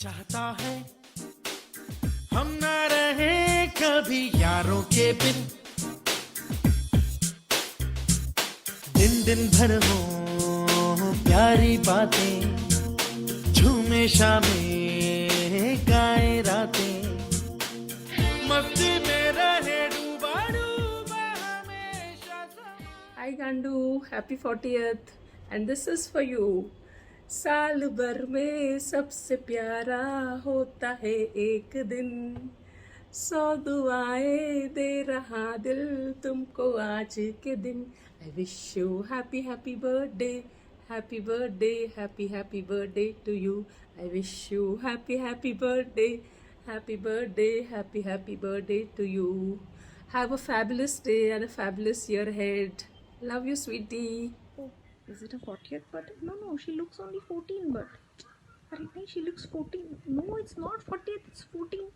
चाहता है हम ना रहे कभी यारों के बिन, दिन दिन भर हो प्यारी बातें, झूमे शामें गाए रातें, मस्ती में रहे डूबा डूबा हमेशा। Hi Gandu, happy 40th and this is for you. साल भर में सबसे प्यारा होता है एक दिन, 100 दुआएं दे रहा दिल तुमको आज के दिन. I wish you happy happy birthday, happy birthday, happy birthday to you. I wish you happy happy birthday, happy birthday, happy birthday to you. Have a fabulous day and a fabulous year ahead. Love you, sweetie. Oh, is it a 40th birthday? No, she looks only 14, but I think she looks 14. No, it's not 40th, it's 14.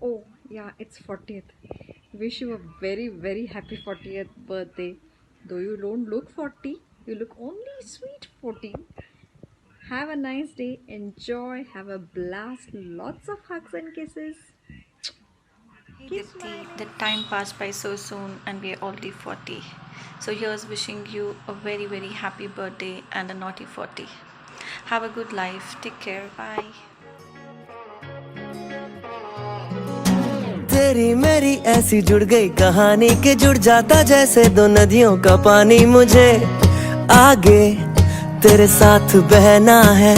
Oh, yeah, it's 40th. Wish you a very, very happy 40th birthday. Though you don't look 40, you look only sweet 14. Have a nice day, enjoy, have a blast, lots of hugs and kisses. Hey Dipti, the time passed by so soon and we are already 40. So here's wishing you a very very happy birthday and a naughty 40. Have a good life. Take care. Bye. तेरी मेरी ऐसी जुड़ गई कहानी कि जुड़ जाता जैसे दो नदियों का पानी। मुझे आगे तेरे साथ बहना है,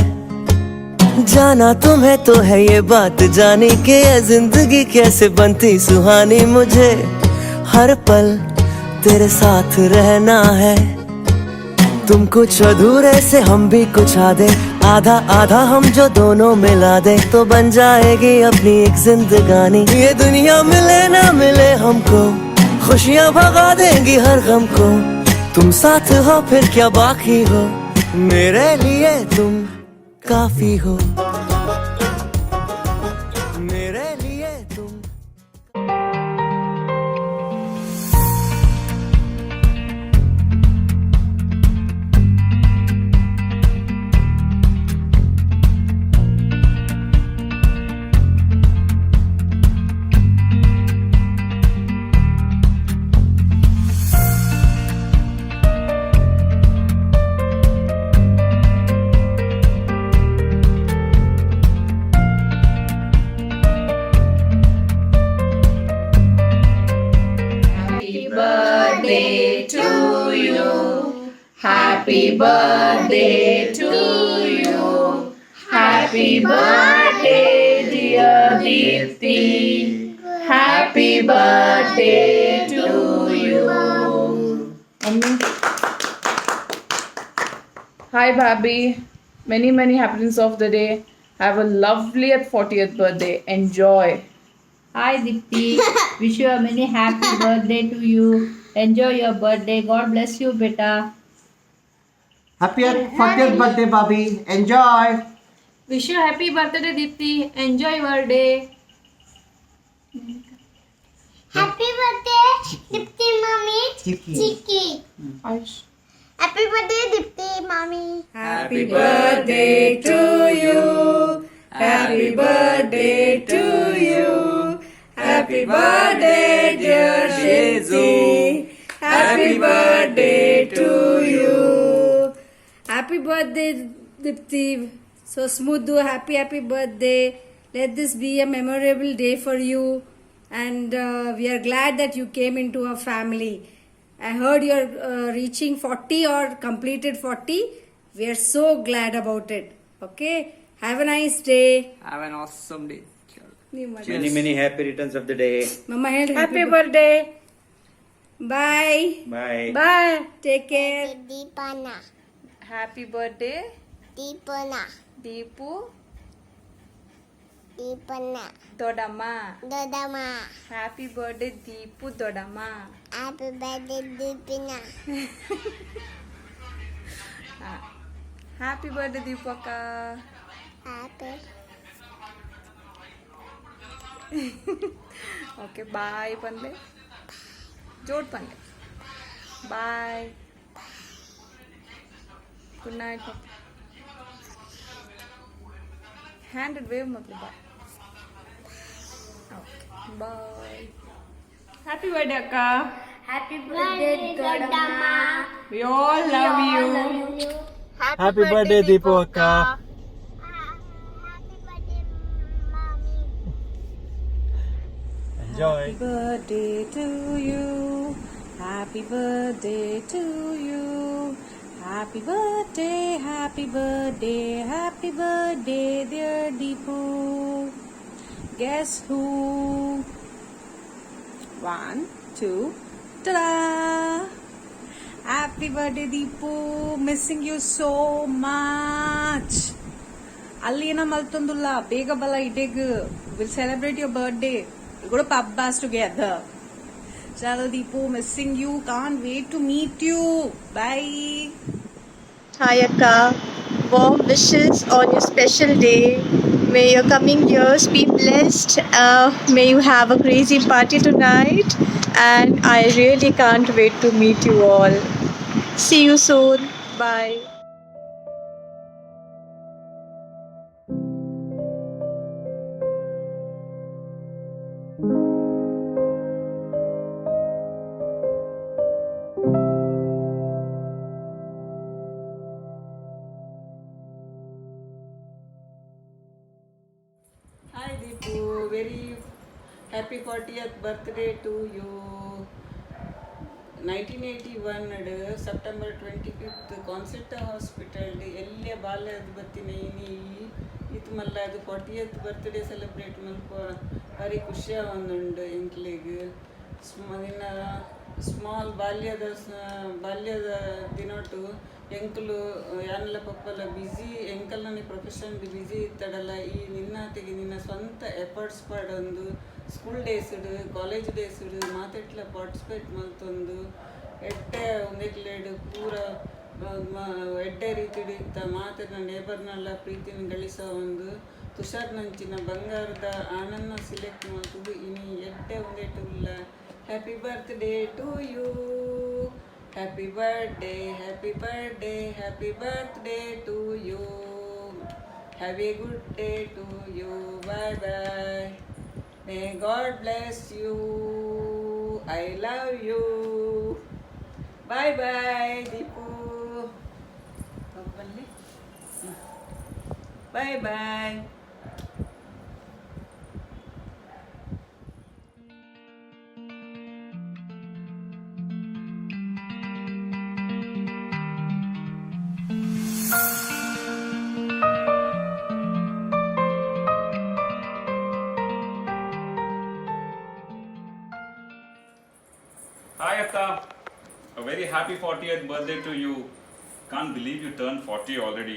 जाना तुम्हें तो है ये बात जानी कि ये जिंदगी कैसे बनती सुहानी। मुझे हर पल तेरे साथ रहना है, तुम कुछ अधूरे से हम भी कुछ आधे, आधा आधा हम जो दोनों मिला दे तो बन जाएगी अपनी एक जिंदगानी। ये दुनिया मिले ना मिले हमको, खुशियाँ भगा देंगी हर गम को। तुम साथ हो फिर क्या बाकी हो, मेरे लिए तुम काफी हो, मेरे लिए तुम। Birthday to you. Happy birthday to you. Happy birthday, dear Deepti. Happy birthday to you. Hi, Bhabhi. Many happiness of the day. Have a lovely 40th birthday. Enjoy. Hi Dipti, wish you a many happy birthday to you. Enjoy your birthday. God bless you, beta. Happy 40th birthday, Bobby. Enjoy. Wish you happy birthday, Dipti. Enjoy your day. Happy birthday, Dipti Mommy. Chiki. Happy birthday, Dipti Mommy. Happy birthday to you. Happy birthday to you. Happy birthday, dear Shezi. Happy birthday to you. Happy birthday, Dipti. So smooth, do happy birthday. Let this be a memorable day for you. And we are glad that you came into our family. I heard you're reaching 40 or completed 40. We are so glad about it. Okay? Have a nice day. Have an awesome day. Many happy returns of the day. Mama held Happy birthday. Bye. Bye. Bye. Take care. Deepana. Happy birthday, Deepana. Deepu Deepana. Dodama. Dodama. Happy birthday, Deepu Dodama. Happy birthday, Deepina. Happy birthday, Deepaka. Happy. Okay, bye, Panle. Jod Panle. Bye. Good night, Papa. hand and wave ಮೊದಲು bye. Bye. Happy birthday akka. Happy birthday, Godamma. We all love you. Happy birthday, Deepu Akka. Happy birthday, mommy. Enjoy. Happy birthday to you. Happy birthday to you. Happy birthday, happy birthday, happy birthday, dear Deepu. Guess who? 1, 2, ta-da! Happy birthday, Deepu. Missing you so much. Allina Maltundulla, Bega Bala Ideg. We'll celebrate your birthday. We'll go to pub bars together. Chalo Deepu, missing you. Can't wait to meet you. Bye. Hi Akka, warm wishes on your special day. May your coming years be blessed. May you have a crazy party tonight, and I really can't wait to meet you all. See you soon. Bye. Hi Deepu, very happy 40th birthday to you. 1981 September 25th concept hospital ಎಲ್ಲೇ ಬಾಲ್ಯದ ಬತ್ತಿನ ಇದು ಮಲ್ಲ ಅದು 40th birthday celebrate ಮಲ್ಪ ಭಾರಿ ಖುಷಿ ಒಂದುಂಡು ಎಂಕ್ಲೆಗ್ ನಿನ್ನ small ಬಾಲ್ಯದ ದಿನೊಟ್ಟು ಎಂಕಲು ಯಾನೆಲ್ಲ ಪಪ್ಪಲ್ಲ ಬ್ಯುಸಿ ಎಂಕಲ್ನ ಪ್ರೊಫೆಷನ್ ಬ್ಯುಸಿ ಇತ್ತಡಲ್ಲ ಈ ನಿನ್ನತೆಗೆ ನಿನ್ನ ಸ್ವಂತ ಎಫರ್ಟ್ಸ್ ಪಡೊಂದು ಸ್ಕೂಲ್ ಡೇಸ್ಡು ಕಾಲೇಜ್ ಡೇಸ್ಡು ಮಾತೆಟ್ಲ ಪಾರ್ಟಿಸಿಪೇಟ್ ಮಲ್ತೊಂದು ಎಡ್ಡೆ ಒಂದೆಕ್ಲೆಡು ಪೂರ ಎಡ್ಡೆ ರೀತಿಡು ಇತ್ತ ಮಾತಿನ ನೇಬರ್ನೆಲ್ಲ ಪ್ರೀತಿನ ಗಳಿಸ ಒಂದು ತುಷಾರ್ ನಂಚಿನ ಬಂಗಾರದ ಆನನ್ನ ಸಿಲೆಕ್ಟ್ ಮಾಡ್ತದು ಇನಿ ಎಡ್ಡೆ ಒಂದೇಟು ಇಲ್ಲ. Happy birthday to you. Happy birthday, happy birthday, happy birthday to you. Have a good day to you. Bye bye. May God bless you. I love you. Bye bye, Deepu. Bye bye. Hi Akka, a very happy 40th birthday to you. Can't believe you turned 40 already.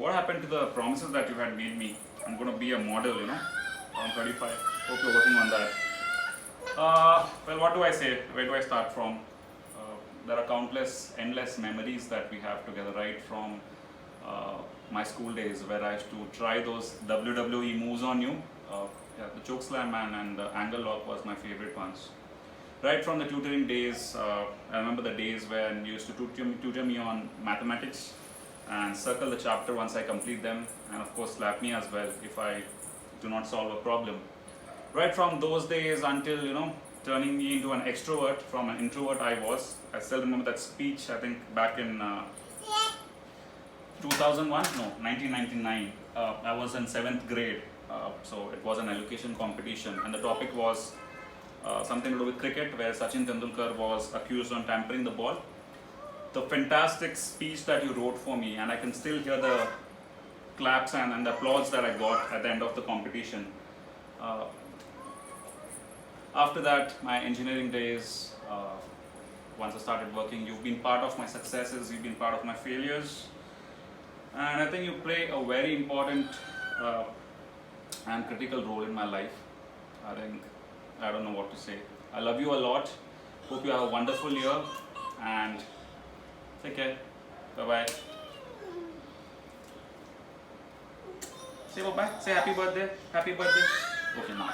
What happened to the promises that you had made me? I'm going to be a model, you know, around 35. Hope you're working on that. Well, what do I say? Where do I start from? There are countless, endless memories that we have together, right from my school days where I used to try those WWE moves on you. The choke slam and the angle lock was my favorite ones. Right from the tutoring days, I remember the days when you used to tutor me on mathematics and circle the chapter once I complete them, and of course slap me as well if I do not solve a problem. Right from those days until, you know, turning me into an extrovert from an introvert I was. I still remember that speech, I think back in 1999. I was in 7th grade, so it was an education competition, and the topic was something to do with cricket, where Sachin Tendulkar was accused on tampering the ball. The fantastic speech that you wrote for me, and I can still hear the claps and the applause that I got at the end of the competition. After that, my engineering days, once I started working, you've been part of my successes, you've been part of my failures, and I think you play a very important and critical role in my life. I don't know what to say. I love you a lot. Hope you have a wonderful year and take care. Bye bye. Say bye bye. Say happy birthday. Happy birthday. Okay, now.